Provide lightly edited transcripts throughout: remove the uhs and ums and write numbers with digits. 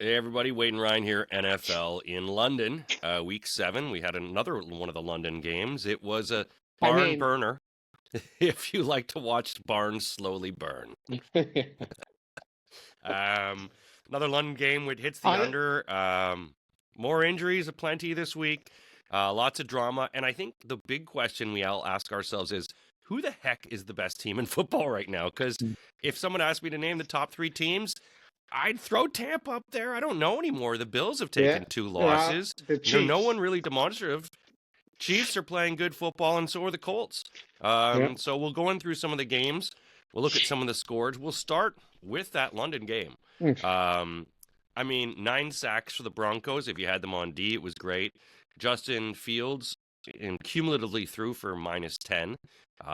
Hey everybody, Wade and Ryan here, NFL in London. Week 7, we had another one of the London games. It was a I barn mean, burner, if you like to watch barns slowly burn. Another London game which hits the on, under. More injuries aplenty this week. Lots of drama. And I think the big question we all ask ourselves is, who the heck is the best team in football right now? Because if someone asked me to name the top 3 teams, I'd throw Tampa up there. I don't know anymore. The Bills have taken yeah, 2 yeah, losses. the No Chiefs. one really demonstrative. Chiefs are playing good football, and so are the Colts. Yeah, So we'll go in through some of the games. We'll look at some of the scores. We'll start with that London game. Um, 9 sacks for the Broncos. If you had them on D, it was great. Justin Fields cumulatively threw for -10.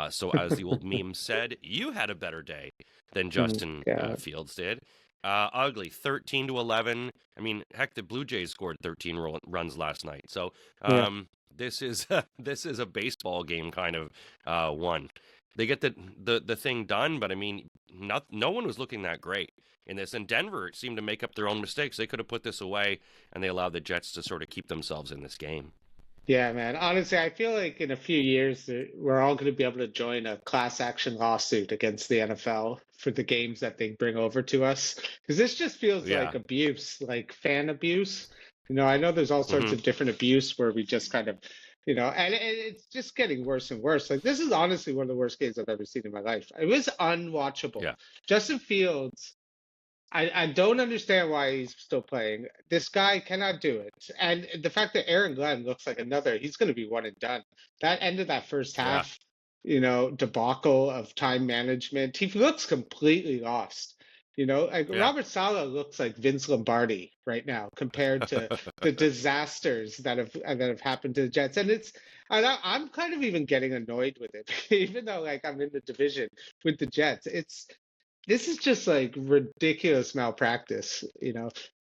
So as the old meme said, you had a better day than Justin yeah, Fields did. Ugly, 13-11. Heck, the Blue Jays scored 13 runs last night. So yeah. this is this is a baseball game kind of one. They get the thing done, but no one was looking that great in this. And Denver seemed to make up their own mistakes. They could have put this away, and they allowed the Jets to sort of keep themselves in this game. Yeah, man. Honestly, I feel like in a few years, we're all going to be able to join a class action lawsuit against the NFL for the games that they bring over to us. Because this just feels Yeah. like abuse, like fan abuse. I know there's all sorts Mm-hmm. of different abuse where we just kind of, and it's just getting worse and worse. Like, this is honestly one of the worst games I've ever seen in my life. It was unwatchable. Yeah. Justin Fields. I don't understand why he's still playing. This guy cannot do it. And the fact that Aaron Glenn looks like he's going to be one and done. That end of that first Yeah. half, debacle of time management, he looks completely lost. Like Yeah. Robert Saleh looks like Vince Lombardi right now compared to the disasters that have happened to the Jets. I'm kind of even getting annoyed with it, even though like I'm in the division with the Jets. This is just like ridiculous malpractice.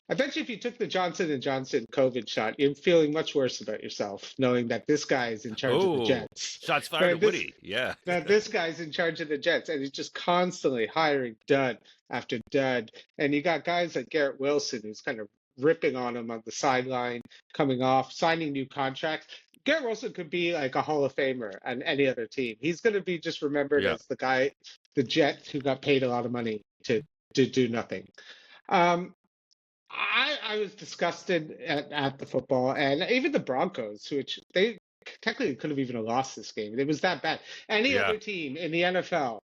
I bet you if you took the Johnson and Johnson COVID shot, you're feeling much worse about yourself, knowing that this guy is in charge of the Oh, Jets. shots fired Right? at Woody. Yeah. That this guy's in charge of the Jets, and he's just constantly hiring dud after dud. And you got guys like Garrett Wilson, who's kind of ripping on him on the sideline, coming off, signing new contracts. Garrett Wilson could be like a Hall of Famer on any other team. He's going to be just remembered Yeah. as the guy, the Jet, who got paid a lot of money to do nothing. I was disgusted at the football, and even the Broncos, which they technically could have even lost this game. It was that bad. Any Yeah. other team in the NFL,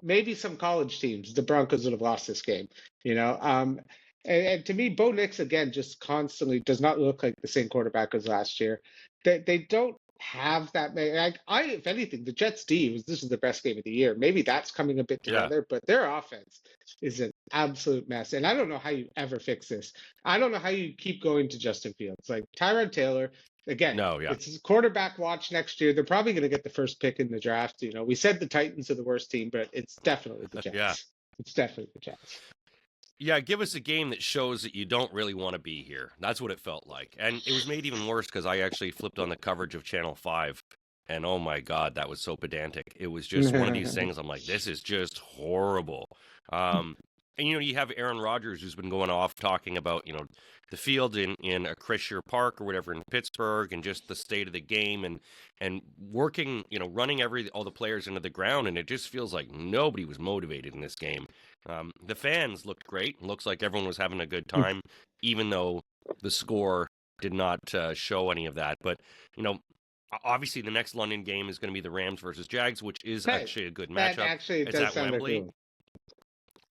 maybe some college teams, the Broncos would have lost this game. And to me, Bo Nix again just constantly does not look like the same quarterback as last year. They don't have that many. If anything, the Jets D this is the best game of the year. Maybe that's coming a bit Yeah. together, but their offense is an absolute mess. And I don't know how you ever fix this. I don't know how you keep going to Justin Fields. Like Tyrod Taylor, again, No. Yeah. it's quarterback watch next year. They're probably going to get the first pick in the draft. We said the Titans are the worst team, but it's definitely the Jets. Yeah. It's definitely the Jets. Yeah, give us a game that shows that you don't really want to be here. That's what it felt like. And it was made even worse because I actually flipped on the coverage of Channel 5. And oh my God, that was so pedantic. It was just one of these things. I'm like, this is just horrible. And you have Aaron Rodgers, who's been going off talking about, the field in Acrisure Park or whatever in Pittsburgh, and just the state of the game, and working, running all the players into the ground. And it just feels like nobody was motivated in this game. The fans looked great. Looks like everyone was having a good time, even though the score did not show any of that. But, obviously the next London game is going to be the Rams versus Jags, which is actually a good matchup. That actually It's does at sound Wembley. cool.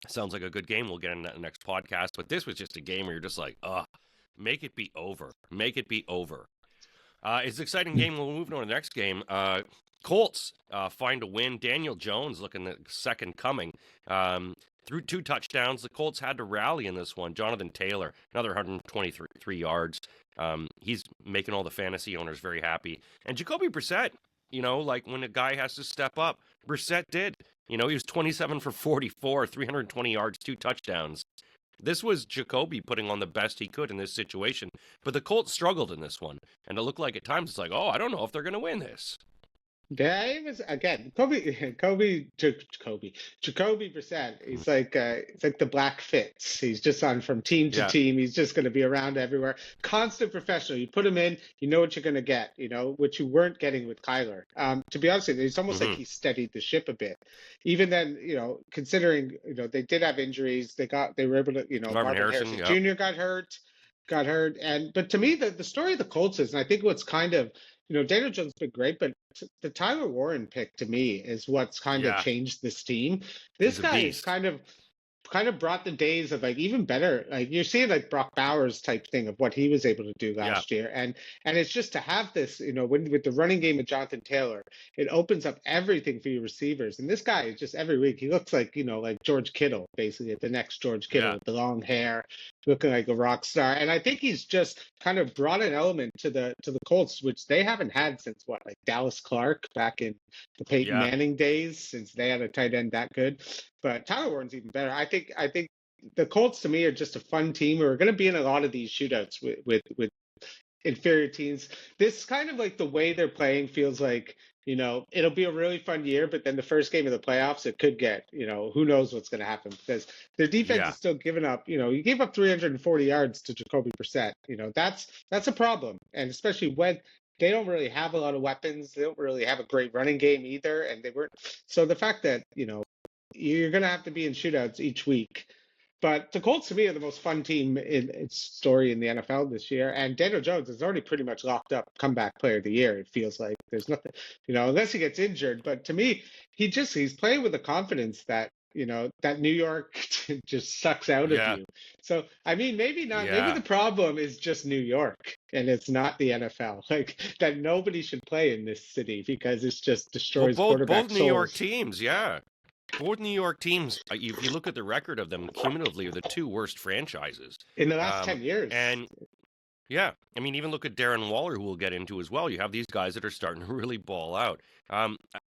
Sounds like a good game. We'll get into that in the next podcast. But this was just a game where you're just like, make it be over. Make it be over. It's an exciting game. We'll move on to the next game. Colts find a win. Daniel Jones looking the second coming. Threw 2 touchdowns. The Colts had to rally in this one. Jonathan Taylor, another 123 yards. He's making all the fantasy owners very happy. And Jacoby Brissett, like when a guy has to step up, Brissett did. He was 27 for 44, 320 yards, 2 touchdowns. This was Jacoby putting on the best he could in this situation. But the Colts struggled in this one. And it looked like at times it's like, I don't know if they're going to win this. Yeah, it was again, Jacoby Brissett. Mm. It's like the black Fitz. He's just on from team to Yeah. team. He's just going to be around everywhere. Constant professional. You put him in, you know what you're going to get. You know what you weren't getting with Kyler. To be honest, with you, it's almost like Hmm. he steadied the ship a bit. Even then, considering they did have injuries, they were able to, Marvin Marvin Harrison. Harrison Yep. Jr. got hurt, and but to me, the story of the Colts is, and I think what's kind of Daniel Jones has been great, but the Tyler Warren pick to me is what's kind of Yeah. changed this team. This He's a guy is beast. kind of brought the days of like even better, like you're seeing like Brock Bowers type thing of what he was able to do Yeah. last year, and it's just to have this, with the running game of Jonathan Taylor, it opens up everything for your receivers. And this guy is just every week he looks like like George Kittle, basically the next George Kittle Yeah. with the long hair, looking like a rock star. And I think he's just kind of brought an element to the Colts, which they haven't had since what, like Dallas Clark back in the Peyton Yeah. Manning days, since they had a tight end that good. But Tyler Warren's even better. I think the Colts to me are just a fun team. We're going to be in a lot of these shootouts with inferior teams. This kind of like the way they're playing feels like, it'll be a really fun year, but then the first game of the playoffs, it could get, who knows what's going to happen, because their defense Yeah. is still giving up. You gave up 340 yards to Jacoby Brissett. That's a problem, and especially when they don't really have a lot of weapons. They don't really have a great running game either, and they weren't. So the fact that you're going to have to be in shootouts each week. But the Colts, to me, are the most fun team in its story in the NFL this year. And Daniel Jones is already pretty much locked up comeback player of the year. It feels like there's nothing, unless he gets injured. But to me, he's playing with the confidence that, that New York just sucks out of Yeah. you. So, I mean, maybe not. Maybe Yeah. the problem is just New York and it's not the NFL. Like that nobody should play in this city because it just Well, destroys both quarterback New York souls. teams. Yeah. Both New York teams, if you look at the record of them cumulatively, are the two worst franchises. In the last Um, 10 years. and yeah, I mean, even look at Darren Waller, who we'll get into as well. You have these guys that are starting to really ball out.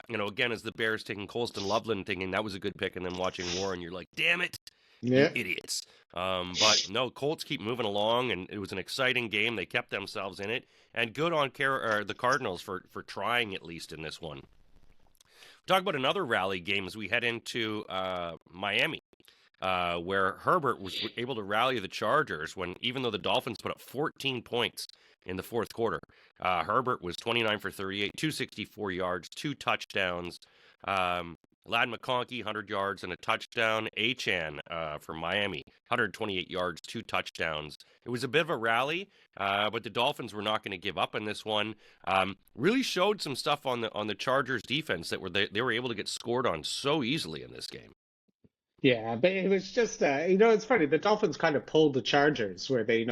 Again, as the Bears taking Colston Loveland, thinking that was a good pick, and then watching Warren, you're like, damn it, you Yeah. idiots. But no, Colts keep moving along, and it was an exciting game. They kept themselves in it, and good on the Cardinals for trying at least in this one. Talk about another rally game as we head into Miami, where Herbert was able to rally the Chargers when, even though the Dolphins put up 14 points in the fourth quarter, Herbert was 29 for 38, 264 yards, 2 touchdowns. Lad McConkey, 100 yards and a touchdown. Achan from Miami, 128 yards, 2 touchdowns. It was a bit of a rally, but the Dolphins were not going to give up in this one. Really showed some stuff on the Chargers defense that they were able to get scored on so easily in this game. Yeah, but it was just, it's funny. The Dolphins kind of pulled the Chargers where they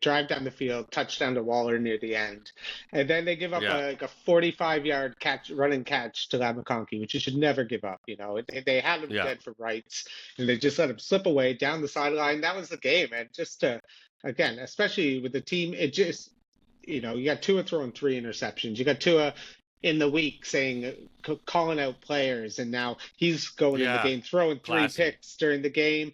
drive down the field, touchdown to Waller near the end, and then they give up Yeah, like a 45-yard running catch to Lad McConkey, which you should never give up. They had him yeah, dead for rights, and they just let him slip away down the sideline. That was the game, and just again, especially with the team, it just, you got Tua throwing 3 interceptions. You got Tua in the week saying, calling out players, and now he's going in the yeah. game throwing three Classy. picks during the game.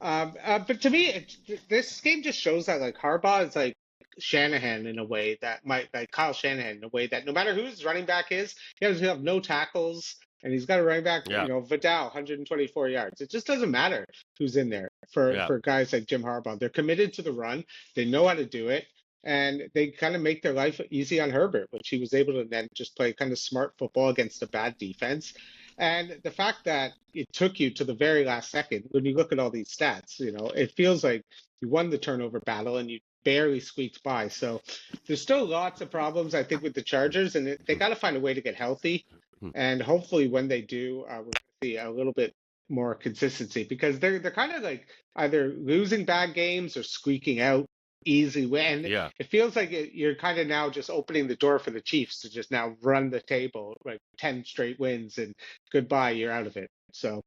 But to me, this game just shows that like Harbaugh is like Shanahan in a way that might, like Kyle Shanahan in a way that no matter who his running back is, he has to have no tackles, and he's got a running back, Yeah, Vidal, 124 yards. It just doesn't matter who's in there for yeah, guys like Jim Harbaugh. They're committed to the run. They know how to do it. And they kind of make their life easy on Herbert, which he was able to then just play kind of smart football against a bad defense. And the fact that it took you to the very last second, when you look at all these stats, it feels like you won the turnover battle and you barely squeaked by. So there's still lots of problems, I think, with the Chargers, and they got to find a way to get healthy. And hopefully, when they do, we're going to see a little bit more consistency, because they're kind of like either losing bad games or squeaking out easy win. yeah. It feels like you're kind of now just opening the door for the Chiefs to just now run the table, like 10 straight wins, and goodbye, you're out of it. So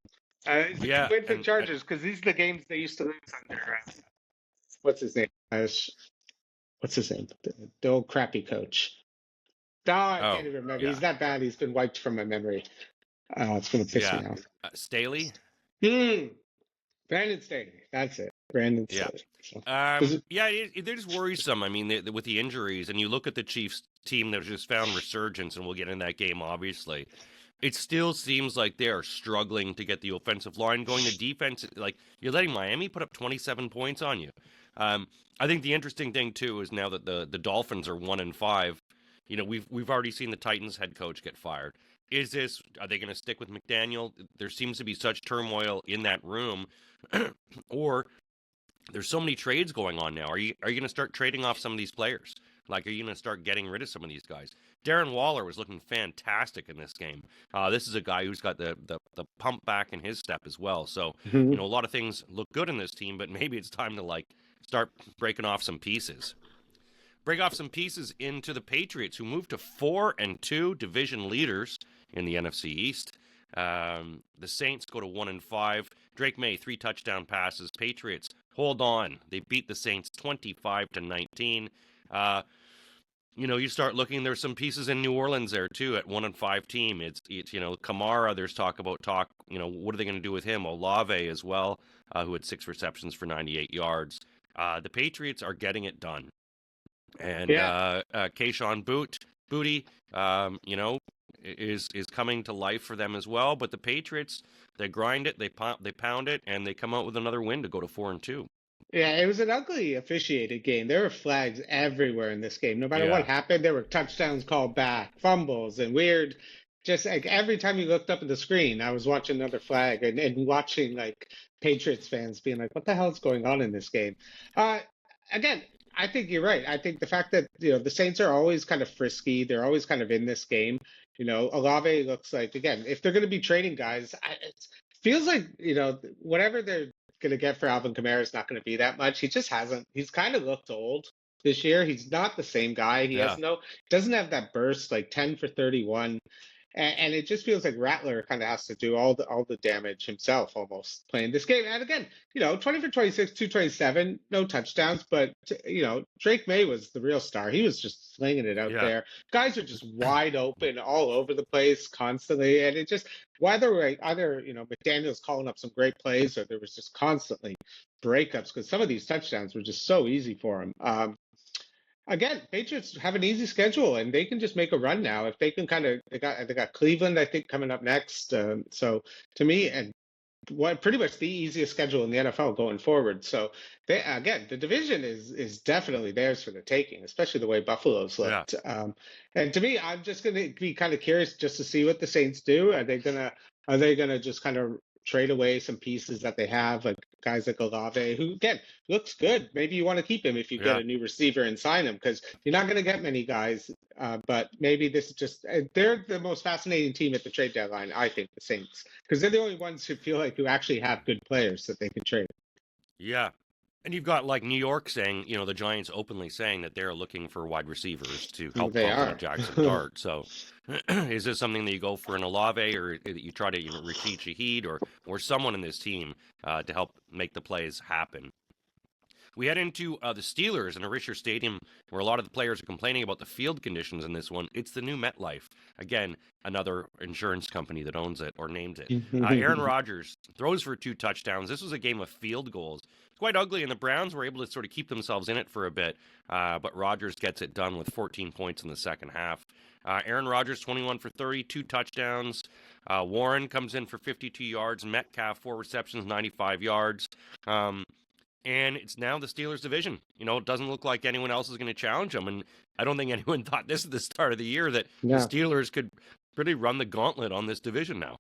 it's a good Yeah, win for the and Chargers, because these are the games they used to lose under, what's his name? What's his name? The old crappy coach. Oh, I oh, can't even remember. yeah, He's that bad. He's been wiped from my memory. It's going to piss yeah. me off. Staley. Brandon Staley. That's it. Brandon Yeah. Staley. So, Yeah, they're just worrisome. I mean, with the injuries, and you look at the Chiefs team that just found resurgence, and we'll get in that game, obviously. It still seems like they are struggling to get the offensive line going. The defense, like, you're letting Miami put up 27 points on you. I think the interesting thing too is now that the Dolphins are 1-5. We've already seen the Titans head coach get fired. Are they going to stick with McDaniel? There seems to be such turmoil in that room, or there's so many trades going on now. Are you going to start trading off some of these players? Like, are you going to start getting rid of some of these guys? Darren Waller was looking fantastic in this game. This is a guy who's got the pump back in his step as well. So, Mhm. a lot of things look good in this team, but maybe it's time to, like, start breaking off some pieces. Break off some pieces into the Patriots, who moved to 4-2, division leaders in the NFC East. The Saints go to 1-5. Drake May, 3 touchdown passes. Patriots hold on. They beat the Saints 25-19. You start looking. There's some pieces in New Orleans there too at 1-5 team. It's Kamara. There's talk. What are they going to do with him? Olave as well, who had 6 receptions for 98 yards. The Patriots are getting it done, and Yeah. Kayshon Boutte, is coming to life for them as well. But the Patriots, they grind it, they pound it, and they come out with another win to go to 4-2. Yeah, it was an ugly officiated game. There were flags everywhere in this game. No matter what Yeah, happened, there were touchdowns called back, fumbles, and weird. Just like every time you looked up at the screen, I was watching another flag and watching like Patriots fans being like, "What the hell is going on in this game?" Uh, Again, I think you're right. I think the fact that the Saints are always kind of frisky, they're always kind of in this game. Olave looks like again, if they're going to be trading guys, it feels like whatever they're going to get for Alvin Kamara is not going to be that much. He just hasn't. He's kind of looked old this year. He's not the same guy. yeah, Doesn't have that burst like 10 for 31. And it just feels like Rattler kind of has to do all the damage himself almost playing this game. And again, 20 for 26, 227, no touchdowns, but Drake May was the real star. He was just slinging it out yeah, there. Guys are just wide open all over the place constantly, and it just either McDaniel's calling up some great plays or there was just constantly breakups because some of these touchdowns were just so easy for him. Again, Patriots have an easy schedule and they can just make a run now. If they can they got Cleveland, I think, coming up next. So to me, and what pretty much the easiest schedule in the NFL going forward. So the division is definitely theirs for the taking, especially the way Buffalo's yeah. looked. And to me, I'm just going to be kind of curious just to see what the Saints do. Are they gonna just kind of trade away some pieces that they have, like guys like Olave, who again looks good. Maybe you want to keep him if you get Yeah. a new receiver and sign him because you're not going to get many guys. But maybe this is just they're the most fascinating team at the trade deadline, I think, the Saints, because they're the only ones who actually have good players that they can trade. Yeah. And you've got like New York saying, the Giants openly saying that they're looking for wide receivers to help They complement are. Jackson Dart. So is this something that you go for an Olave, or that you try to Rashid Shaheed or someone in this team to help make the plays happen? We head into the Steelers in a Risher Stadium, where a lot of the players are complaining about the field conditions in this one. It's the new MetLife. Again, another insurance company that owns it or named it. Aaron Rodgers throws for 2 touchdowns. This was a game of field goals. Quite ugly, and the Browns were able to sort of keep themselves in it for a bit, but Rodgers gets it done with 14 points in the second half. Aaron Rodgers, 21 for 30, 2 touchdowns. Warren comes in for 52 yards. Metcalf, 4 receptions, 95 yards. And it's now the Steelers' division. It doesn't look like anyone else is going to challenge them. And I don't think anyone thought this at the start of the year that the No, Steelers could really run the gauntlet on this division now.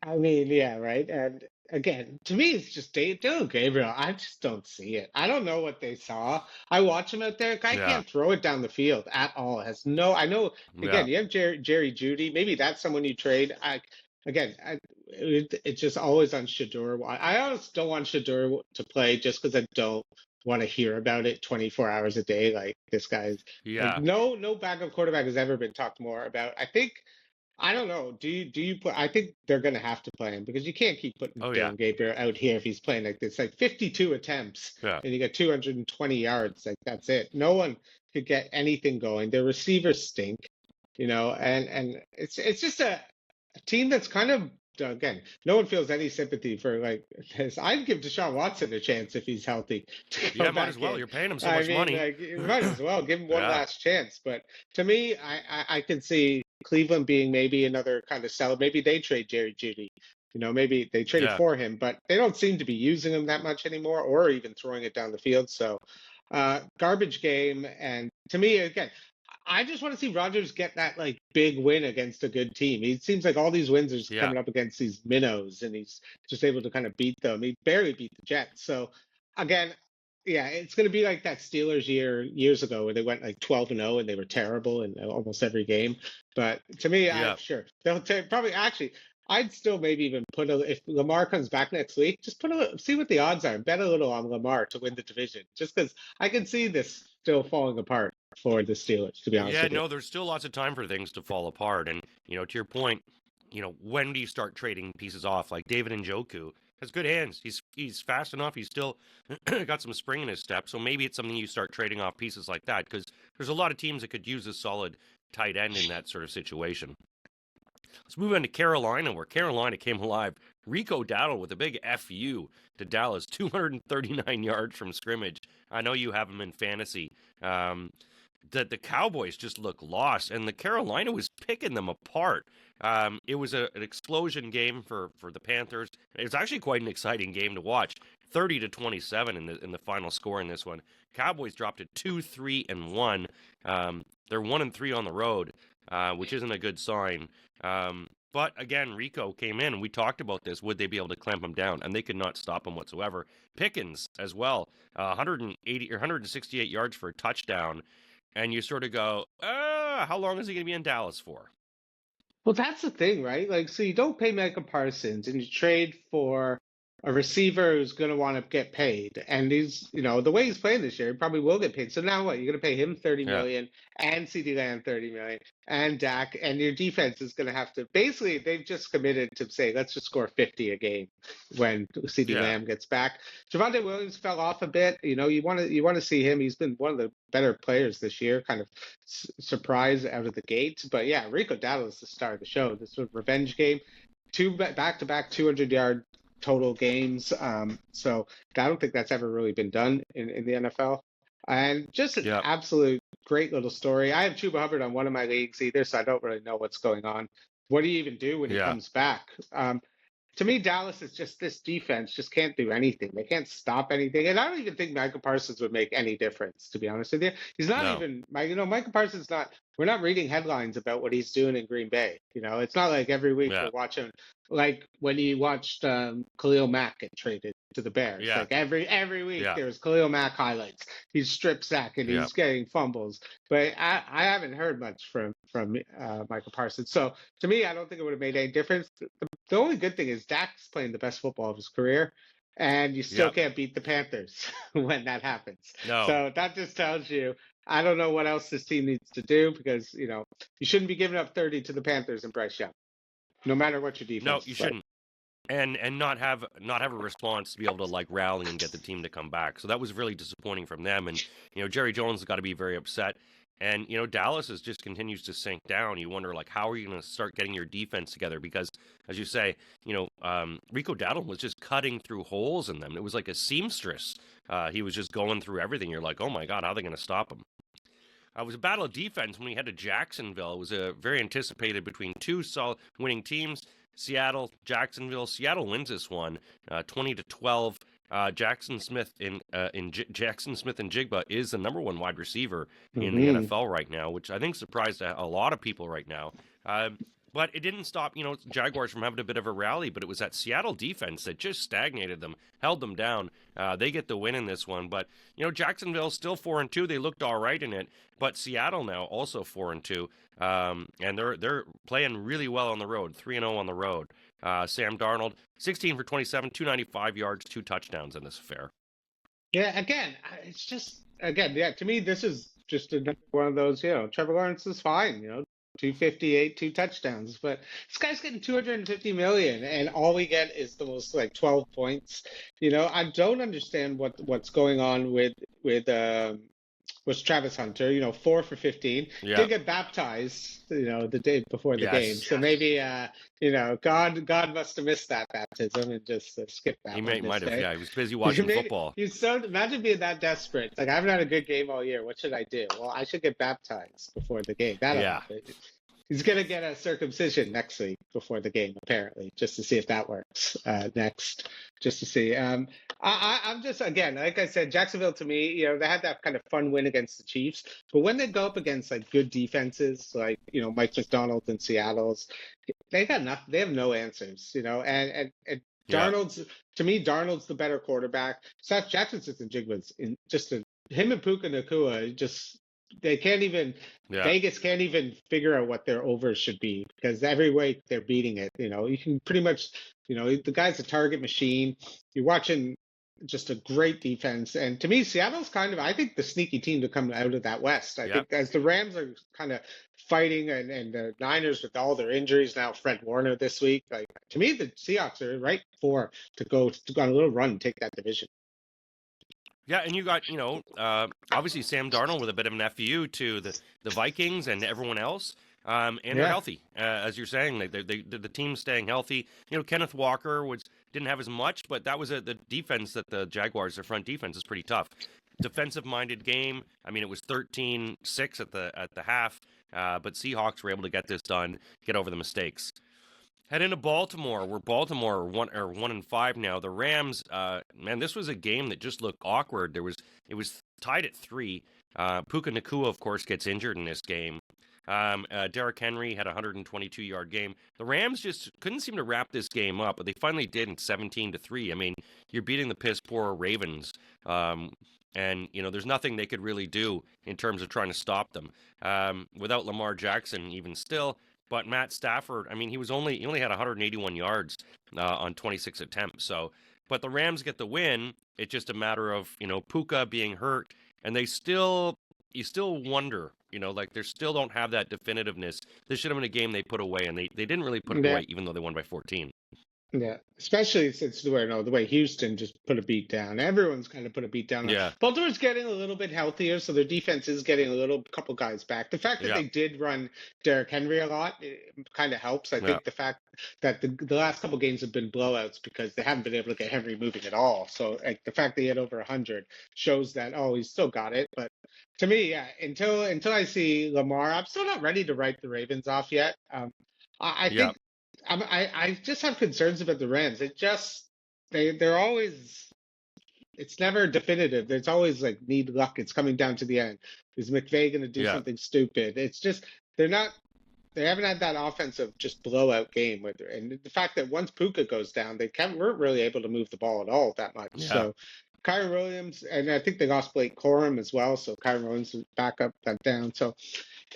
I mean, yeah, right. And again, to me, it's just Dylan Gabriel. I just don't see it. I don't know what they saw. I watch him out there. Guy Yeah, can't throw it down the field at all. Has no. I know. yeah, Again, you have Jerry Judy. Maybe that's someone you trade. It's just always on Shador. I always don't want Shador to play just because I don't want to hear about it 24 hours a day. Like this guy's like yeah. no backup quarterback has ever been talked more about. I don't know. Do you put? I think they're going to have to play him because you can't keep putting Oh, yeah, Dylan Gabriel out here if he's playing like this. Like 52 attempts yeah. and you get 220 yards. Like that's it. No one could get anything going. Their receivers stink, and it's just a team that's kind of again, no one feels any sympathy for like this. I'd give Deshaun Watson a chance if he's healthy to Yeah, go might as back well. in. You're paying him so I much mean, money. like you might as well give him one Yeah, last chance. But to me, I can see Cleveland being maybe another kind of sell. Maybe they trade Jerry Judy. Maybe they traded yeah, for him, but they don't seem to be using him that much anymore, or even throwing it down the field. So, garbage game. And to me, again, I just want to see Rodgers get that like big win against a good team. It seems like all these wins are just yeah, coming up against these minnows, and he's just able to kind of beat them. He barely beat the Jets. So again, yeah, it's going to be like that Steelers years ago where they went like 12-0 and they were terrible in almost every game. But to me, I'm yeah. sure they'll probably actually. I'd still maybe even put if Lamar comes back next week, just see what the odds are. Bet a little on Lamar to win the division, just because I can see this still falling apart for the Steelers, to be honest Yeah, with you. no, there's still lots of time for things to fall apart. And, to your point, when do you start trading pieces off? Like David Njoku has good hands. He's fast enough. He's still got some spring in his step. So maybe it's something you start trading off pieces like that because there's a lot of teams that could use a solid tight end in that sort of situation. Let's move on to Carolina, where Carolina came alive. Rico Dowdle with a big FU to Dallas, 239 yards from scrimmage. I know you have him in fantasy. The Cowboys just look lost, and the Carolina was picking them apart. It was an explosion game for the Panthers. It was actually quite an exciting game to watch. 30-27 in the final score in this one. Cowboys dropped to 2-3-1. They're 1-3 on the road, which isn't a good sign. But again, Rico came in, and we talked about this. Would they be able to clamp him down? And they could not stop him whatsoever. Pickens as well, 180 or 168 yards for a touchdown. And you sort of go, how long is he going to be in Dallas for? Well, that's the thing, right? Like, so you don't pay Micah Parsons and you trade for a receiver who's going to want to get paid. And the way he's playing this year, he probably will get paid. So now what? You're going to pay him 30 Yeah, million and CeeDee Lamb 30 million and Dak, and your defense is going to have to basically, they've just committed to say, let's just score 50 a game when CeeDee yeah, Lamb gets back. Javonte Williams fell off a bit. You want to see him. He's been one of the better players this year, kind of surprise out of the gate. But yeah, Rico Dowdle is the star of the show. This sort of revenge game, two back-to-back 200-yard total games. So I don't think that's ever really been done in the NFL. And just an yeah, absolute great little story. I have Chuba Hubbard on one of my leagues either, so I don't really know what's going on. What do you even do when he yeah. comes back? To me, Dallas is just this defense just can't do anything. They can't stop anything. And I don't even think Michael Parsons would make any difference, to be honest with you. He's not No, even, Michael Parsons we're not reading headlines about what he's doing in Green Bay. It's not like every week yeah, we're watching, like when you watched Khalil Mack get traded to the Bears. yeah, Like every week yeah, there's Khalil Mack highlights. He's strip sack and yeah. he's getting fumbles. But I haven't heard much from Michael Parsons. So to me, I don't think it would have made any difference. The only good thing is Dak's playing the best football of his career, and you still Yeah. can't beat the Panthers when that happens. No, So that just tells you, I don't know what else this team needs to do because, you shouldn't be giving up 30 to the Panthers and Bryce Young, no matter what your no, defense you is like. shouldn't. And not have a response to be able to like rally and get the team to come back. So that was really disappointing from them. And Jerry Jones has got to be very upset. And Dallas just continues to sink down. You wonder like how are you going to start getting your defense together? Because as you say, Rico Dowdle was just cutting through holes in them. It was like a seamstress. He was just going through everything. You're like, oh my God, how are they going to stop him? It was a battle of defense when we head to Jacksonville. It was very anticipated between two solid winning teams. Seattle, Jacksonville. Seattle wins this one, 20-12. Jackson Smith and Jigba is the number one wide receiver in the Hmm. NFL right now, which I think surprised a lot of people right now. But it didn't stop, Jaguars from having a bit of a rally, but it was that Seattle defense that just stagnated them, held them down. They get the win in this one, but Jacksonville's still 4-2. They looked all right in it, but Seattle now also 4-2, and they're playing really well on the road, 3-0 on the road. Sam Darnold, 16 for 27, 295 yards, 2 touchdowns in this affair. Yeah, again, it's just, yeah, to me, this is just another one of those, Trevor Lawrence is fine, 258, 2 touchdowns, but this guy's getting 250 million, and all we get is the most like 12 points. I don't understand what's going on with was Travis Hunter. 4 for 15. Yeah. Did get baptized, the day before the game. Yes. So maybe, God must have missed that baptism and just skipped He that one this might have. day. Yeah, he was busy watching Maybe football. imagine being that desperate. Like, I haven't had a good game all year. What should I do? Well, I should get baptized before the game. That'll Yeah. happen. He's gonna get a circumcision next week before the game, apparently, just to see if that works. Next, just to see. I'm just, again, like I said, Jacksonville, to me, they had that kind of fun win against the Chiefs, but when they go up against like good defenses, like Mike McDonald and Seattle's, they got nothing. They have no answers, and Yeah. to me, Darnold's the better quarterback. Seth Jackson's just a Jigba's in just him and Puka Nakua just. They can't even Yeah. Vegas can't even figure out what their overs should be because every week they're beating it. You can pretty much, the guy's a target machine. You're watching just a great defense, and to me, Seattle's kind of, I think, the sneaky team to come out of that West. I think as the Rams are kind of fighting, and the Niners with all their injuries now, Fred Warner this week. Like, to me, the Seahawks are right for to go on a little run and take that division. Yeah, and you got, obviously Sam Darnold with a bit of an FU to the Vikings and everyone else, and they're healthy, as you're saying. The team's staying healthy. Kenneth Walker didn't have as much, but that was the defense that the Jaguars, their front defense, is pretty tough. Defensive-minded game. I mean, it was 13-6 at the half, but Seahawks were able to get this done, get over the mistakes. Head into Baltimore. We're Baltimore 1-5 now. The Rams, man, this was a game that just looked awkward. It was tied at 3. Puka Nakua, of course, gets injured in this game. Derrick Henry had a 122-yard game. The Rams just couldn't seem to wrap this game up, but they finally did in 17-3. I mean, you're beating the piss poor Ravens, and there's nothing they could really do in terms of trying to stop them without Lamar Jackson. Even still. But Matt Stafford, I mean, he only had 181 yards on 26 attempts. So, but the Rams get the win. It's just a matter of Puka being hurt, and you still wonder, like they still don't have that definitiveness. This should have been a game they put away, and they didn't really put it away, even though they won by 14. Yeah, especially since the way Houston just put a beat down. Everyone's kind of put a beat down. Yeah. Baltimore's getting a little bit healthier, so their defense is getting a couple guys back. The fact that they did run Derrick Henry a lot, it kind of helps. I think the fact that the last couple games have been blowouts because they haven't been able to get Henry moving at all. So like the fact that he had over 100 shows that he's still got it. But to me, until I see Lamar, I'm still not ready to write the Ravens off yet. I think. I just have concerns about the Rams. They're always, it's never definitive. It's always like need luck. It's coming down to the end. Is McVay going to do something stupid? It's just they haven't had that offensive just blowout game and the fact that once Puka goes down, they weren't really able to move the ball at all that much. Yeah. So Kyren Williams, and I think they lost Blake Corum as well. So Kyren Williams is back up, that down. So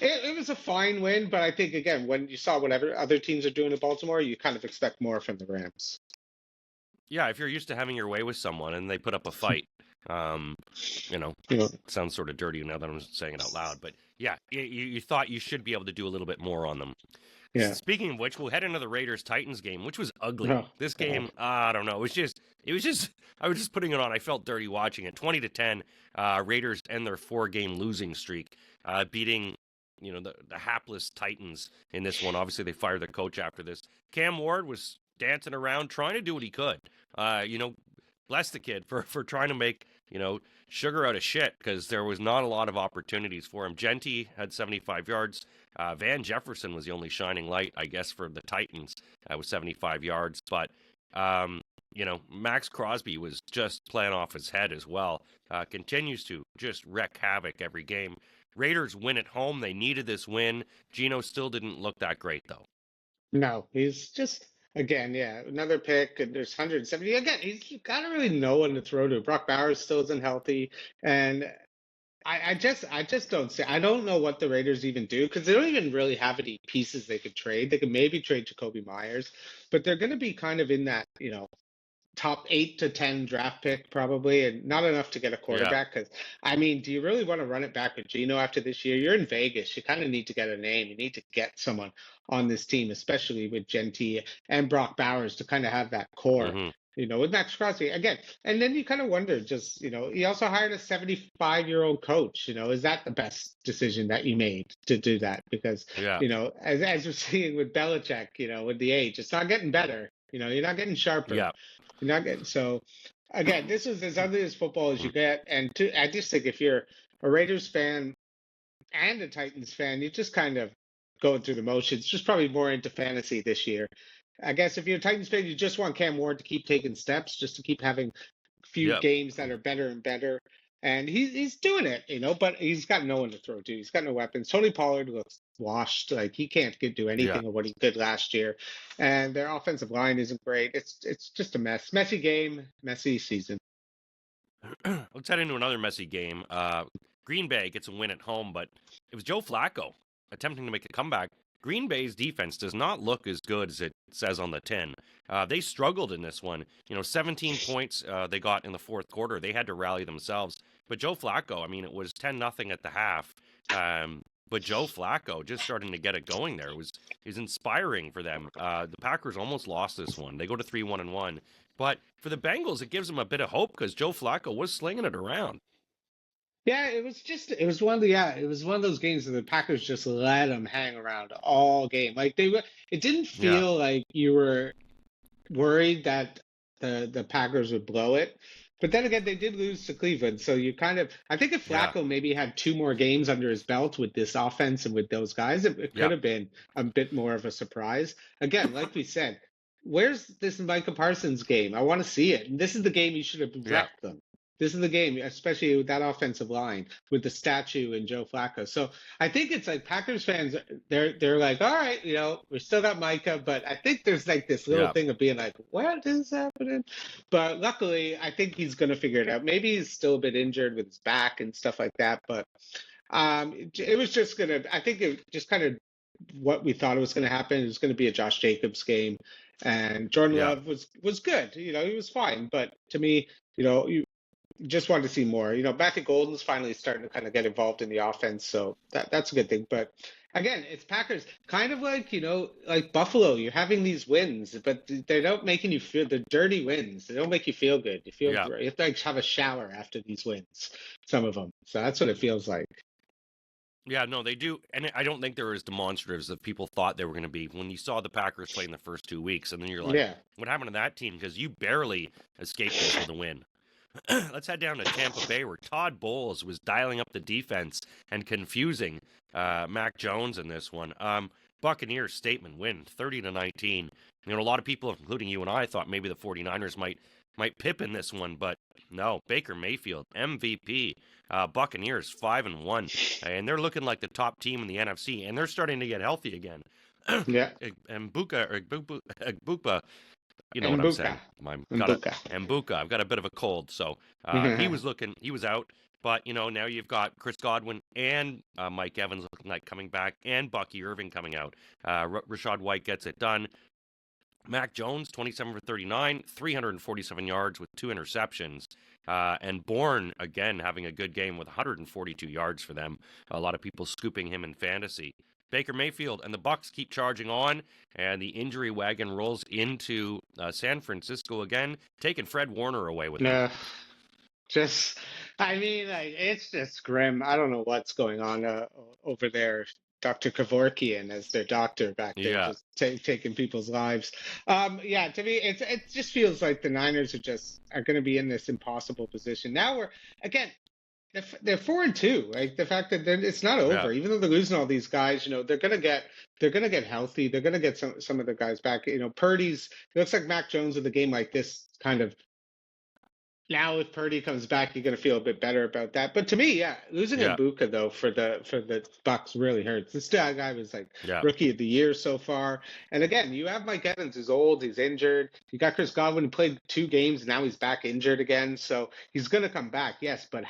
it was a fine win, but I think, again, when you saw whatever other teams are doing in Baltimore, you kind of expect more from the Rams. Yeah, if you're used to having your way with someone and they put up a fight, it sounds sort of dirty now that I'm saying it out loud. But yeah, you thought you should be able to do a little bit more on them. Yeah. Speaking of which, we'll head into the Raiders-Titans game, which was ugly. This game, I don't know. It was just. I was just putting it on. I felt dirty watching it. 20-10, Raiders end their 4-game losing streak, beating the hapless Titans in this one. Obviously, they fired their coach after this. Cam Ward was dancing around, trying to do what he could. Bless the kid for trying to make sugar out of shit, because there was not a lot of opportunities for him. Genty had 75 yards. Van Jefferson was the only shining light, I guess, for the Titans with 75 yards. But, Max Crosby was just playing off his head as well. Continues to just wreak havoc every game. Raiders win at home. They needed this win. Geno still didn't look that great, though. No, he's just, again, another pick. And there's 170. Again, he's got to really know when to throw to. Brock Bowers still isn't healthy. And I just don't see. I don't know what the Raiders even do, because they don't even really have any pieces they could trade. They could maybe trade Jacoby Myers, but they're going to be kind of in that, top 8 to 10 draft pick probably, and not enough to get a quarterback. Because do you really want to run it back with Geno after this year? You're in Vegas. You kind of need to get a name. You need to get someone on this team, especially with Genty and Brock Bowers, to kind of have that core. with Max Crosby again. And then you kind of wonder, just, he also hired a 75-year-old coach. Is that the best decision that you made to do that? Because, Yeah. as we're seeing with Belichick, with the age, it's not getting better. You're not getting sharper. Yeah. You're not getting so. Again, this is as ugly as football as you get. And I just think if you're a Raiders fan and a Titans fan, you're just kind of going through the motions. Just probably more into fantasy this year. I guess if you're a Titans fan, you just want Cam Ward to keep taking steps, just to keep having few Yeah. games that are better and better. And he's doing it, but he's got no one to throw to. He's got no weapons. Tony Pollard looks washed. Like he can't do Yeah. anything of what he did last year. And their offensive line isn't great. It's just a mess. Messy game, messy season. Let's head into another messy game. Green Bay gets a win at home, but it was Joe Flacco attempting to make a comeback. Green Bay's defense does not look as good as it says on the tin. They struggled in this one. 17 points they got in the fourth quarter. They had to rally themselves. But Joe Flacco, I mean, it was 10-0 at the half. But Joe Flacco just starting to get it going there. It was inspiring for them. The Packers almost lost this one. They go to 3-1-1. But for the Bengals, it gives them a bit of hope because Joe Flacco was slinging it around. Yeah, it was one of those games that the Packers just let them hang around all game. Like it didn't Yeah. feel like you were worried that the Packers would blow it. But then again, they did lose to Cleveland. So I think if Yeah. Flacco maybe had 2 more games under his belt with this offense and with those guys, it could have been a bit more of a surprise. Again, like we said, where's this Micah Parsons game? I want to see it. And this is the game you should have wrecked them. This is the game, especially with that offensive line, with the statue and Joe Flacco. So I think it's like Packers fans, they're like, all right, we still got Micah, but I think there's like this little thing of being like, what is happening? But luckily, I think he's going to figure it out. Maybe he's still a bit injured with his back and stuff like that, but it was just going to, I think it just kind of what we thought it was going to happen. It was going to be a Josh Jacobs game, and Jordan Love was good. He was fine, but to me, you just wanted to see more. Matthew Golden's finally starting to kind of get involved in the offense, so that's a good thing. But again, it's Packers, kind of like like Buffalo. You're having these wins, but they don't making you feel the dirty wins. They don't make you feel good. You have to like have a shower after these wins. Some of them, so that's what it feels like. Yeah, no, they do. And I don't think they're as demonstratives that people thought they were going to be when you saw the Packers play in the first 2 weeks. And then you're like, what happened to that team? Because you barely escaped this with a win. Let's head down to Tampa Bay, where Todd Bowles was dialing up the defense and confusing Mac Jones in this one. Buccaneers statement win, 30-19. A lot of people, including you and I, thought maybe the 49ers might pip in this one, but no. Baker Mayfield, MVP. Buccaneers 5-1, and they're looking like the top team in the NFC, and they're starting to get healthy again. Yeah. And Buka, you know what I'm saying. Mbuka. I've got a bit of a cold, so he was out. But, now you've got Chris Godwin and Mike Evans looking like coming back, and Bucky Irving coming out. Rashad White gets it done. Mac Jones, 27 for 39, 347 yards with 2 interceptions. And Bourne, again, having a good game with 142 yards for them. A lot of people scooping him in fantasy. Baker Mayfield and the Bucs keep charging on, and the injury wagon rolls into San Francisco again, taking Fred Warner away with them. It's just grim. I don't know what's going on over there. Dr. Kevorkian as their doctor back there, just taking people's lives. To me, it just feels like the Niners are going to be in this impossible position. Now they're 4-2. Like the fact that it's not over, even though they're losing all these guys. They're gonna get healthy. They're gonna get some of the guys back. Purdy's. It looks like Mac Jones with a game like this kind of. Now, if Purdy comes back, you're going to feel a bit better about that. But to me, losing Mbuka though for the Bucs really hurts. This guy was like rookie of the year so far. And again, you have Mike Evans, who's old, he's injured. You got Chris Godwin, who played 2 games, now he's back injured again. So he's going to come back, yes. But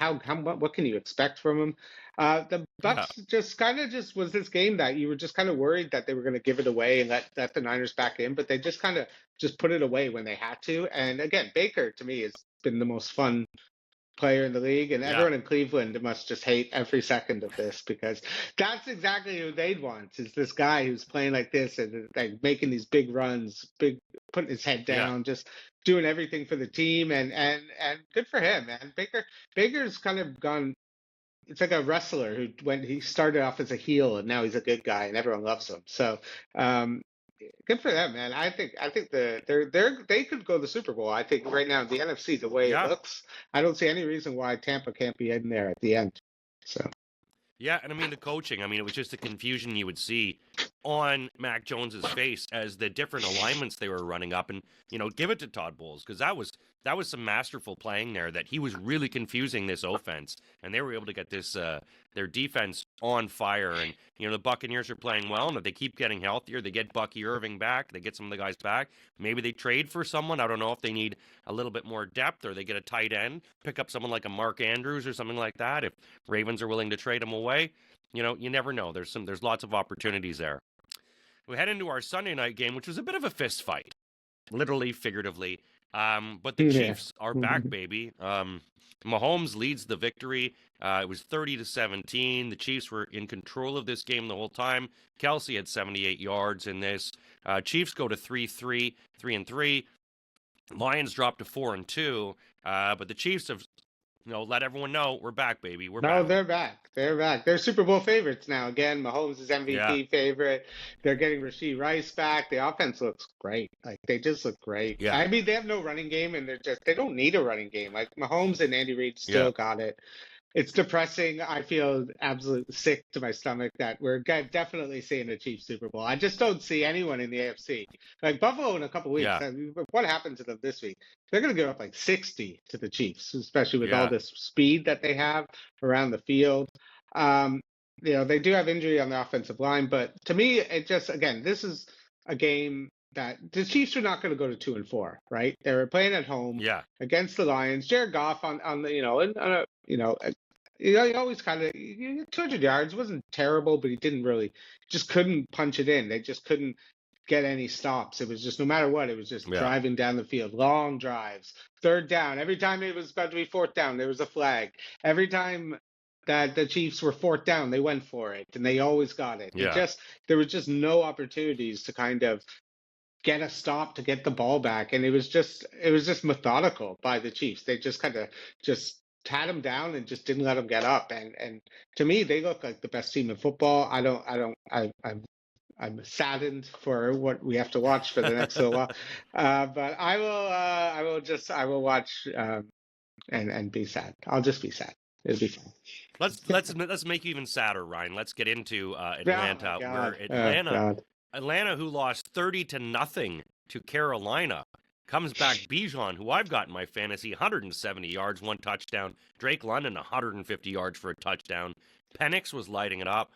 what can you expect from him? The Bucs just was this game that you were just kind of worried that they were going to give it away and let the Niners back in, but they just kind of just put it away when they had to. And again, Baker to me has been the most fun player in the league, and Yeah. everyone in Cleveland must just hate every second of this because that's exactly who they'd want is this guy who's playing like this and like making these big runs, putting his head Yeah. down, just doing everything for the team, and good for him, man. Baker's kind of gone. It's like a wrestler who when he started off as a heel and now he's a good guy and everyone loves him. So um, good for them, man. I think they could go to the Super Bowl. I think right now the NFC, the way it Yeah. looks, I don't see any reason why Tampa can't be in there at the end. So Yeah, and I mean the coaching. I mean, it was just the confusion you would see on Mac Jones's face as the different alignments they were running up, and give it to Todd Bowles because that was some masterful playing there. That he was really confusing this offense, and they were able to get this their defense on fire. And the Buccaneers are playing well, and if they keep getting healthier, they get Bucky Irving back, they get some of the guys back. Maybe they trade for someone. I don't know if they need a little bit more depth, or they get a tight end, pick up someone like a Mark Andrews or something like that. If Ravens are willing to trade him away, you never know. There's lots of opportunities there. We head into our Sunday night game, which was a bit of a fist fight, literally, figuratively. But the yeah. Chiefs are back, baby. Mahomes leads the victory. It was 30-17. The Chiefs were in control of this game the whole time. Kelsey had 78 yards in this. Chiefs go to 3-3, 3-3. Lions drop to 4-2. But the Chiefs have let everyone know we're back, baby. We're No, back. they're back. They're back. They're Super Bowl favorites now. Again, Mahomes is MVP favorite. They're getting Rashee Rice back. The offense looks great. Like they just look great. Yeah. I mean, they have no running game, and they don't need a running game. Like Mahomes and Andy Reid still got it. It's depressing. I feel absolutely sick to my stomach that we're definitely seeing a Chiefs Super Bowl. I just don't see anyone in the AFC. Like Buffalo in a couple weeks. Yeah. I mean, what happened to them this week? They're going to give up like 60 to the Chiefs, especially with all Yeah. this speed that they have around the field. They do have injury on the offensive line, but to me, it just, again, this is a game that the Chiefs are not going to go to 2-4, right? They were playing at home Yeah. against the Lions. Jared Goff on the he always kind of 200 yards wasn't terrible, but he didn't really just couldn't punch it in. They just couldn't get any stops. It was just no matter what, it was just driving down the field, long drives, third down. Every time it was about to be fourth down, there was a flag. Every time that the Chiefs were fourth down, they went for it, and they always got it. Yeah. There was just no opportunities to kind of get a stop to get the ball back, and it was just methodical by the Chiefs. They just kind of just had him down and just didn't let him get up. And to me, they look like the best team in football. I'm saddened for what we have to watch for the next little while, but I will watch and be sad. I'll just be sad. It'll be fun. Let's make you even sadder, Ryan. Let's get into Atlanta, where Atlanta, who lost 30-0 to Carolina, comes back. Bijan, who I've got in my fantasy, 170 yards, 1 touchdown. Drake London, 150 yards for a touchdown. Penix was lighting it up.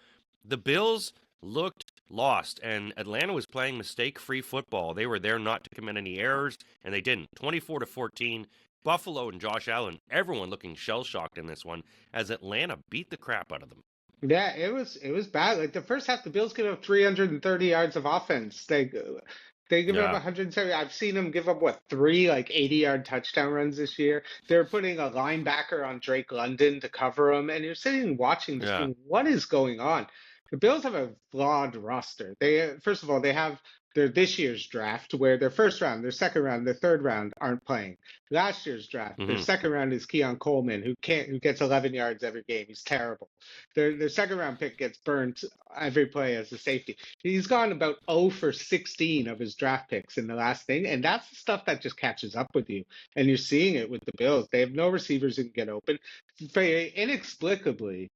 The Bills looked lost, and Atlanta was playing mistake-free football. They were there not to commit any errors, and they didn't. 24-14. Buffalo and Josh Allen, everyone looking shell-shocked in this one, as Atlanta beat the crap out of them. Yeah, it was bad. Like the first half, the Bills gave up 330 yards of offense. They give up 170. I've seen them give up 3 80-yard touchdown runs this year. They're putting a linebacker on Drake London to cover him, and you're sitting and watching this thing. What is going on? The Bills have a flawed roster. First of all, they have this year's draft where their first round, their second round, their third round aren't playing. Last year's draft, their second round is Keon Coleman, who gets 11 yards every game. He's terrible. Their second round pick gets burnt every play as a safety. He's gone about 0 for 16 of his draft picks in the last thing, and that's the stuff that just catches up with you. And you're seeing it with the Bills. They have no receivers who can get open. Inexplicably,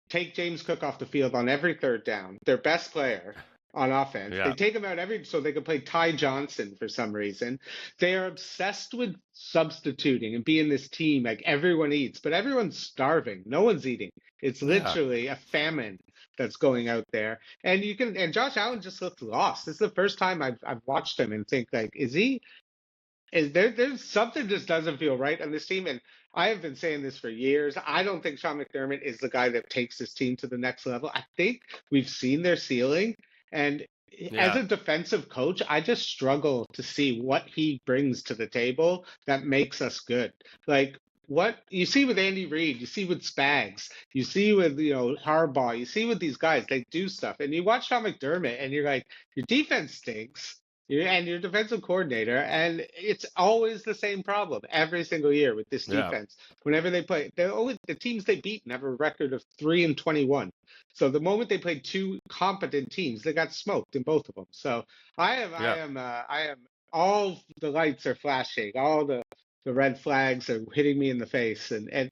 take James Cook off the field on every third down, their best player on offense. Yeah. They take him out so they can play Ty Johnson for some reason. They are obsessed with substituting and being this team like everyone eats, but everyone's starving. No one's eating. It's literally a famine that's going out there. And Josh Allen just looks lost. This is the first time I've watched him and think there's something just doesn't feel right on this team. And I have been saying this for years. I don't think Sean McDermott is the guy that takes this team to the next level. I think we've seen their ceiling. And as a defensive coach, I just struggle to see what he brings to the table that makes us good. Like what you see with Andy Reid, you see with Spags, you see with Harbaugh, you see with these guys, they do stuff, and you watch Sean McDermott, and you're like, your defense stinks, and your defensive coordinator, and it's always the same problem every single year with this Yeah, defense. Whenever they play, the teams they beat have a record of 3-21. So the moment they played two competent teams, they got smoked in both of them. So yeah, I am. All the lights are flashing. All the red flags are hitting me in the face, and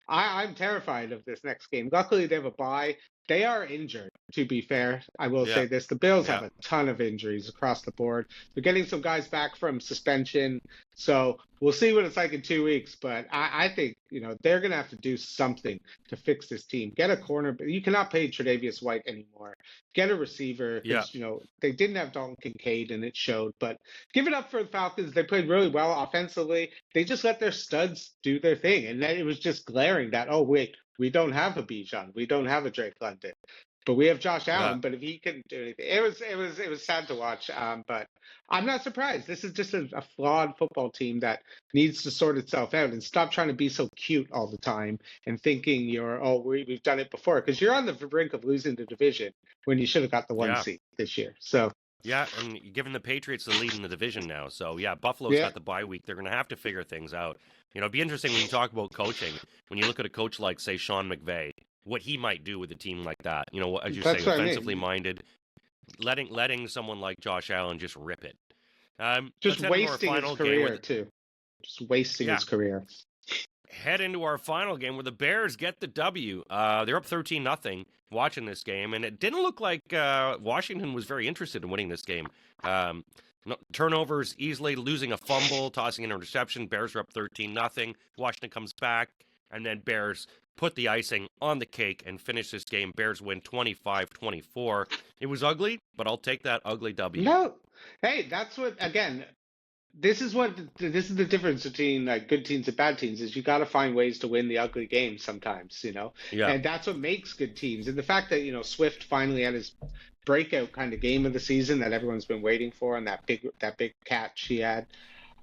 I'm terrified of this next game. Luckily, they have a bye. They are injured, to be fair. I will yeah, say this. The Bills yeah, have a ton of injuries across the board. They're getting some guys back from suspension. So we'll see what it's like in 2 weeks. But I think, they're going to have to do something to fix this team. Get a corner. You cannot pay Tre'Davious White anymore. Get a receiver yeah, because, they didn't have Dalton Kincaid and it showed. But give it up for the Falcons. They played really well offensively. They just let their studs do their thing. And then it was just glaring that, oh, wait, we don't have a Bijan. We don't have a Drake London. But we have Josh yeah, Allen. But if he couldn't do anything, it was sad to watch. But I'm not surprised. This is just a flawed football team that needs to sort itself out and stop trying to be so cute all the time and thinking we've done it before, because you're on the brink of losing the division when you should have got the one yeah. seed this year. So Yeah, and giving the Patriots the lead in the division now. So, yeah, Buffalo's yeah, got the bye week. They're going to have to figure things out. It'd be interesting when you talk about coaching, when you look at a coach like, say, Sean McVay, what he might do with a team like that. As you say, that's what I offensively mean. minded, letting someone like Josh Allen just rip it. Just Let's head into our wasting his final game career with, too. Just wasting yeah, his career. head into our final game where the Bears get the W. They're up 13-0 watching this game, and it didn't look like Washington was very interested in winning this game. Turnovers, easily losing a fumble, tossing an interception. Bears are up 13-0. Washington comes back, and then Bears put the icing on the cake and finish this game. Bears win 25-24. It was ugly, but I'll take that ugly W. No, hey, that's what again. This is the difference between like good teams and bad teams is you got to find ways to win the ugly games sometimes, Yeah, and that's what makes good teams. And the fact that Swift finally had his breakout kind of game of the season that everyone's been waiting for, and that big catch he had.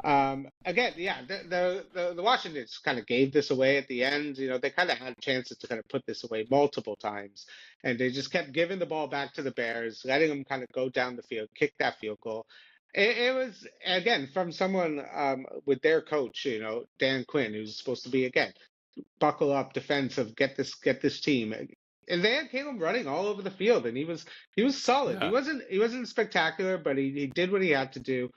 Again, yeah, the Washingtons kind of gave this away at the end. They kind of had chances to kind of put this away multiple times, and they just kept giving the ball back to the Bears, letting them kind of go down the field, kick that field goal. It was again from someone with their coach, Dan Quinn, who's supposed to be again buckle up, defensive, get this team. And they had Caleb running all over the field, and he was solid. He yeah, wasn't spectacular, but he did what he had to do.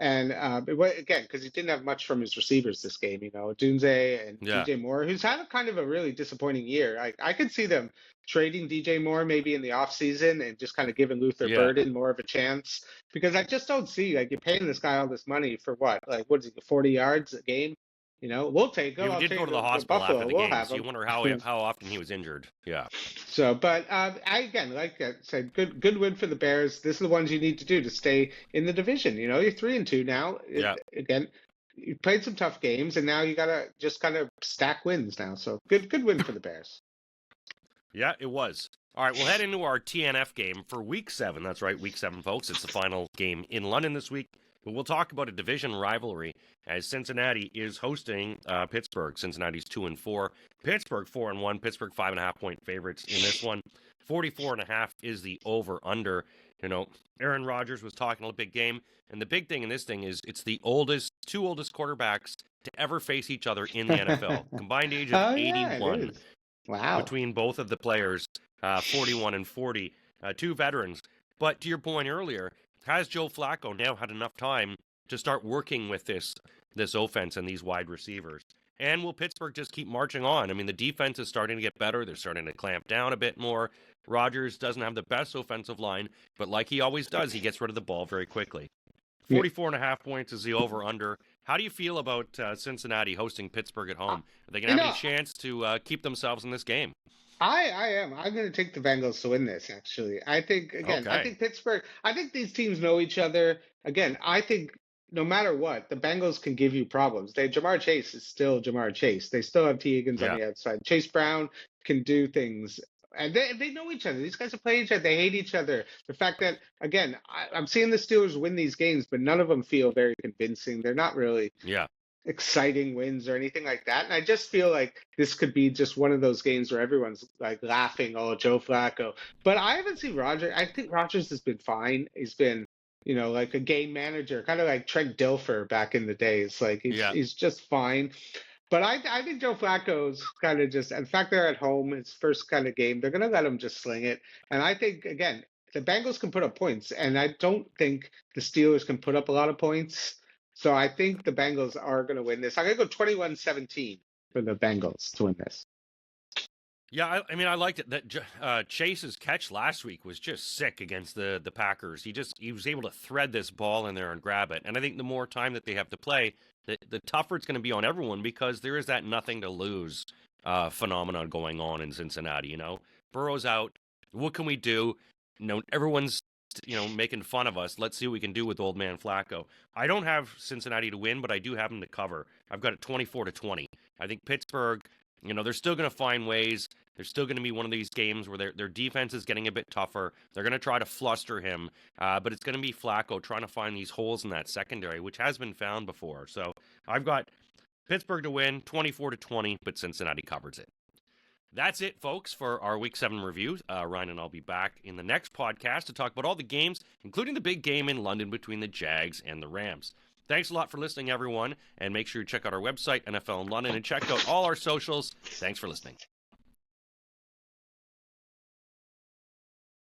And it was, again, because he didn't have much from his receivers this game, Dunze and yeah, DJ Moore, who's had a kind of a really disappointing year. I could see them trading DJ Moore maybe in the offseason and just kind of giving Luther yeah. Burden more of a chance, because I just don't see, like, you're paying this guy all this money for what? Like, what is he, 40 yards a game? We'll take him. He I'll did go take to the the hospital after Buffalo. the We'll game, have so you him. wonder how often he was injured. Yeah, So, but I again, like I said, good win for the Bears. This is the ones you need to do to stay in the division. You're 3-2 now. yeah. Again, you played some tough games, and now you gotta just kind of stack wins now. So good win for the Bears. Yeah, it was. All right, we'll head into our TNF game for Week 7. That's right, Week 7, folks. It's the final game in London this week. But we'll talk about a division rivalry as Cincinnati is hosting Pittsburgh. Cincinnati's 2-4. Pittsburgh 4-1. Pittsburgh 5.5-point favorites in this one. 44.5 is the over/under. Aaron Rodgers was talking a big game, and the big thing in this thing is it's the two oldest quarterbacks to ever face each other in the NFL. Combined age of Oh yeah, it 81 is. Wow. between both of the players, 41 and 40, two veterans. But to your point earlier, has Joe Flacco now had enough time to start working with this offense and these wide receivers? And will Pittsburgh just keep marching on? I mean, the defense is starting to get better. They're starting to clamp down a bit more. Rodgers doesn't have the best offensive line, but like he always does, he gets rid of the ball very quickly. 44.5 points is the over/under. How do you feel about Cincinnati hosting Pittsburgh at home? Are they going to have any chance to keep themselves in this game? I am. I'm going to take the Bengals to win this, actually. I think, again, I Okay. think Pittsburgh, I think these teams know each other. Again, I think no matter what, the Bengals can give you problems. Jamar Chase is still Jamar Chase. They still have T. Higgins on Yeah. the outside. Chase Brown can do things. And they know each other. These guys have played each other. They hate each other. The fact that, again, I'm seeing the Steelers win these games, but none of them feel very convincing. They're not really. Yeah. exciting wins or anything like that. And I just feel like this could be just one of those games where everyone's like laughing, oh, Joe Flacco. But I haven't seen Roger. I think Rogers has been fine. He's been, like a game manager, kind of like Trent Dilfer back in the days. Like Yeah. he's just fine. But I think Joe Flacco's kind of just, in fact, they're at home, his first kind of game. They're going to let him just sling it. And I think, again, the Bengals can put up points, and I don't think the Steelers can put up a lot of points. So I think the Bengals are going to win this. I'm going to go 21-17 for the Bengals to win this. Yeah, I mean, I liked it that Chase's catch last week was just sick against the Packers. He was able to thread this ball in there and grab it. And I think the more time that they have to play, the tougher it's going to be on everyone because there is that nothing to lose phenomenon going on in Cincinnati. Burrow's out. What can we do? Everyone's making fun of us. Let's see what we can do with old man Flacco. I don't have Cincinnati to win, but I do have them to cover. I've got it 24-20. I think Pittsburgh. They're still going to find ways. There's still going to be one of these games where their defense is getting a bit tougher. They're going to try to fluster him, but it's going to be Flacco trying to find these holes in that secondary, which has been found before. So I've got Pittsburgh to win 24-20, but Cincinnati covers it. That's it, folks, for our Week 7 review. Ryan and I'll be back in the next podcast to talk about all the games, including the big game in London between the Jags and the Rams. Thanks a lot for listening, everyone, and make sure you check out our website, NFL in London, and check out all our socials. Thanks for listening.